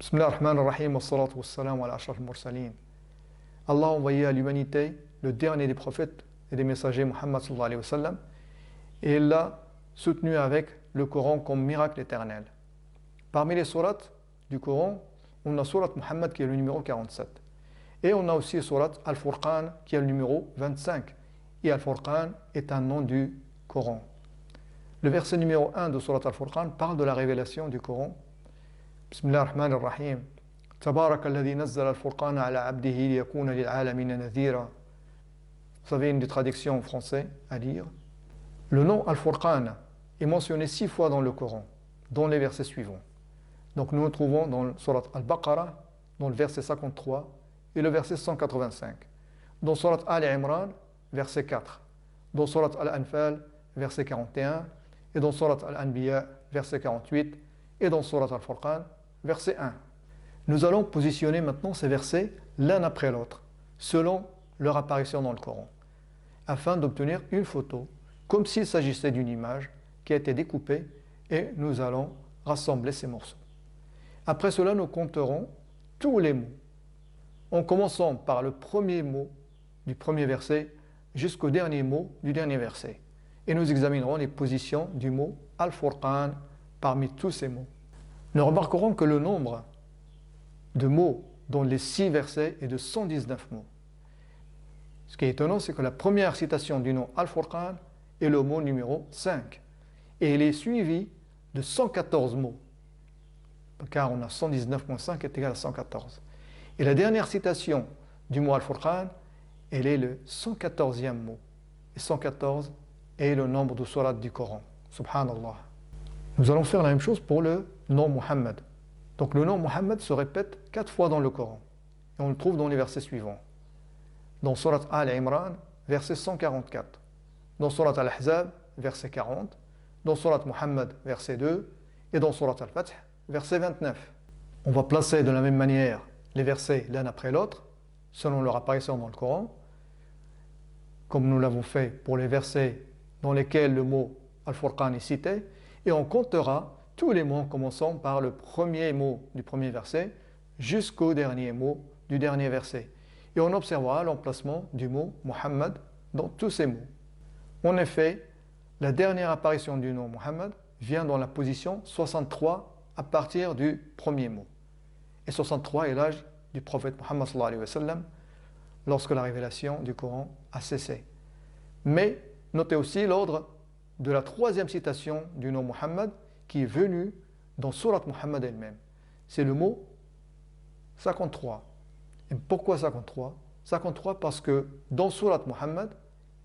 Bismillah ar-Rahman ar-Rahim, wa salatu wa salam ala ashraf al-mursalin. Allah a envoyé à l'humanité le dernier des prophètes et des messagers, Muhammad sallallahu alayhi wa sallam, et il l'a soutenu avec le Coran comme miracle éternel. Parmi les sourates du Coran, on a sourate Muhammad qui est le numéro 47. Et on a aussi sourate Al-Furqan qui est le numéro 25. Et Al-Furqan est un nom du Coran. Le verset numéro 1 de sourate Al-Furqan parle de la révélation du Coran. Bismillah ar-Rahman ar-Rahim. Tabarak alladhi nazzala al-Furqana ala abdihi liyakuna lil'alamina nadhira. Vous avez une des traductions en français à lire. Le nom Al-Furqan est mentionné 6 fois dans le Coran, dans les versets suivants. Donc nous nous trouvons dans le surat Al-Baqarah, dans le verset 53 et le verset 185. Dans surat Al-Imran, verset 4. Dans surat Al-Anfal, verset 41. Et dans surat Al-Anbiya, verset 48. Et dans surat Al-Furqan, verset 1. Nous allons positionner maintenant ces versets l'un après l'autre, selon leur apparition dans le Coran, afin d'obtenir une photo, comme s'il s'agissait d'une image qui a été découpée, et nous allons rassembler ces morceaux. Après cela, nous compterons tous les mots, en commençant par le premier mot du premier verset jusqu'au dernier mot du dernier verset. Et nous examinerons les positions du mot Al-Furqan parmi tous ces mots. Nous remarquerons que le nombre de mots dans les 6 versets est de 119 mots. Ce qui est étonnant, c'est que la première citation du nom Al-Furqan est le mot numéro 5. Et il est suivi de 114 mots. Car on a 119 moins 5 est égal à 114. Et la dernière citation du mot Al-Furqan, elle est le 114e mot. Et 114 est le nombre de sourates du Coran. Subhanallah. Nous allons faire la même chose pour le nom Muhammad. Donc le nom Muhammad se répète 4 fois dans le Coran. Et on le trouve dans les versets suivants. Dans Surat Al-Imran, verset 144. Dans Surat Al-Ahzab, verset 40. Dans Surat Muhammad, verset 2. Et dans Surat Al-Fath, verset 29. On va placer de la même manière les versets l'un après l'autre, selon leur apparition dans le Coran, comme nous l'avons fait pour les versets dans lesquels le mot Al-Furqan est cité, et on comptera tous les mots en commençant par le premier mot du premier verset jusqu'au dernier mot du dernier verset. Et on observera l'emplacement du mot Muhammad dans tous ces mots. En effet, la dernière apparition du nom Muhammad vient dans la position 63 à partir du premier mot. Et 63 est l'âge du prophète Muhammad sallallahu alayhi wa sallam lorsque la révélation du Coran a cessé. Mais notez aussi l'ordre de la 3e citation du nom Muhammad qui est venue dans Surat Muhammad elle-même. C'est le mot 53. Et pourquoi 53 ? 53 parce que dans Surat Muhammad,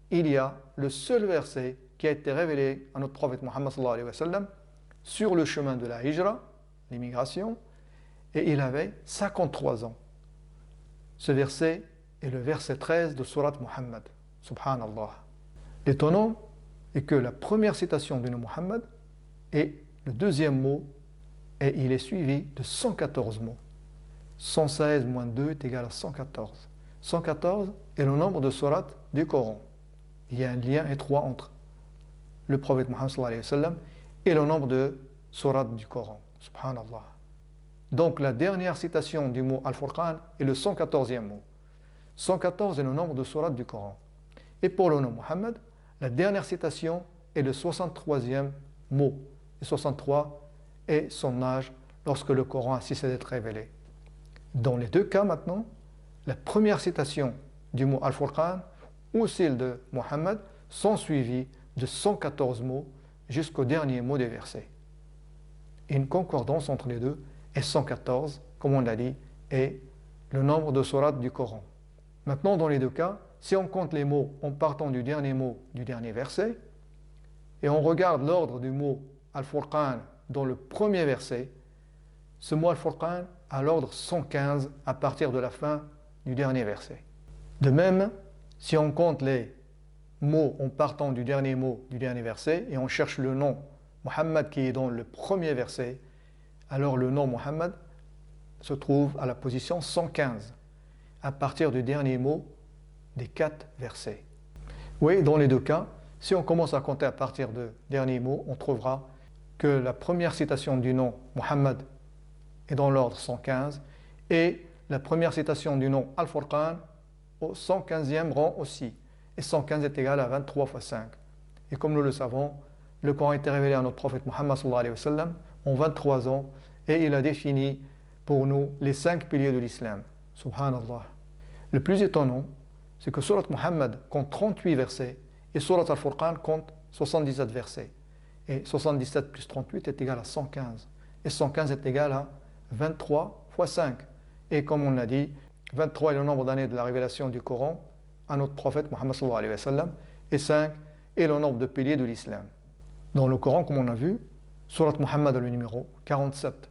il y a le seul verset qui a été révélé à notre prophète Muhammad sallallahu alayhi wa sallam sur le chemin de la hijra, l'immigration, et il avait 53 ans. Ce verset est le verset 13 de Surat Muhammad. Subhanallah. L'étonnant est que la première citation du nom Muhammad est le deuxième mot et il est suivi de 114 mots. 116 moins 2 est égal à 114. 114 est le nombre de sourates du Coran. Il y a un lien étroit entre le prophète Muhammad sallallahu alayhi wa sallam et le nombre de sourates du Coran. Subhanallah. Donc la dernière citation du mot Al-Furqan est le 114e mot. 114 est le nombre de sourates du Coran. Et pour le nom Muhammad, la dernière citation est le 63e mot. Et 63 est son âge lorsque le Coran a cessé d'être révélé. Dans les deux cas maintenant, la première citation du mot Al-Furqan ou celle de Muhammad sont suivies de 114 mots jusqu'au dernier mot des versets. Et une concordance entre les deux est 114, comme on l'a dit, est le nombre de sourates du Coran. Maintenant, dans les deux cas, si on compte les mots en partant du dernier mot du dernier verset, et on regarde l'ordre du mot Al-Furqan dans le premier verset, ce mot Al-Furqan a l'ordre 115 à partir de la fin du dernier verset. De même, si on compte les mots en partant du dernier mot du dernier verset, et on cherche le nom Muhammad qui est dans le premier verset, alors le nom Muhammad se trouve à la position 115, à partir du dernier mot des 4 versets. Oui, dans les deux cas, si on commence à compter à partir du dernier mot, on trouvera que la première citation du nom Muhammad est dans l'ordre 115, et la première citation du nom Al-Furqan au 115e rang aussi. Et 115 est égal à 23 fois 5. Et comme nous le savons, le Coran a été révélé à notre prophète Muhammad sallallahu alayhi wa sallam en 23 ans, et il a défini pour nous les 5 piliers de l'islam. Subhanallah. Le plus étonnant, c'est que Surat Muhammad compte 38 versets et Surat Al-Furqan compte 77 versets. Et 77 plus 38 est égal à 115. Et 115 est égal à 23 fois 5. Et comme on l'a dit, 23 est le nombre d'années de la révélation du Coran à notre prophète Muhammad sallallahu alayhi wa sallam, et 5 est le nombre de piliers de l'islam. Dans le Coran, comme on a vu, Surat Muhammad a le numéro 47.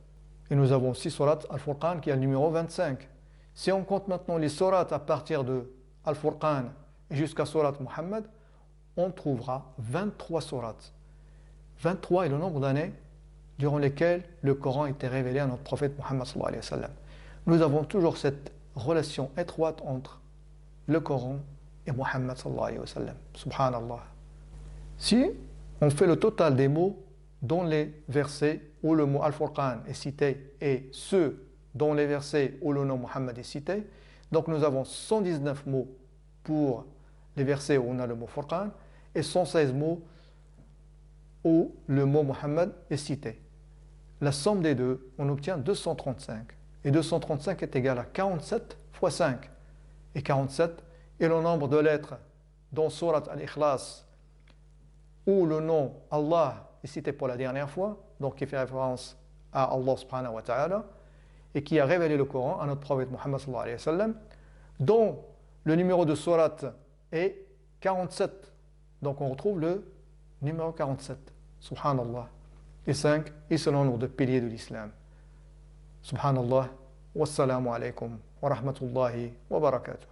Et nous avons aussi Surat Al-Furqan qui a le numéro 25. Si on compte maintenant les surats à partir de Al-Furqan jusqu'à Surat Muhammad, on trouvera 23 surats. 23 est le nombre d'années durant lesquelles le Coran a été révélé à notre prophète Muhammad sallallahu alayhi wa sallam. Nous avons toujours cette relation étroite entre le Coran et Muhammad sallallahu alayhi wa sallam. Subhanallah. Si on fait le total des mots dans les versets où le mot Al-Furqan est cité et ceux dans les versets où le nom Muhammad est cité, donc nous avons 119 mots pour les versets où on a le mot Furqan et 116 mots où le mot Muhammad est cité. La somme des deux, on obtient 235. Et 235 est égal à 47 fois 5. Et 47 est le nombre de lettres dans Surat Al-Ikhlas où le nom Allah est cité pour la dernière fois, donc qui fait référence à Allah subhanahu wa ta'ala, et qui a révélé le Coran à notre prophète Muhammad sallallahu alayhi wa sallam, dont le numéro de surat est 47. Donc on retrouve le numéro 47. Subhanallah. Et 5 est selon le nombre de piliers de l'islam. Subhanallah. Wassalamu alaikum wa rahmatullahi wa barakatuh.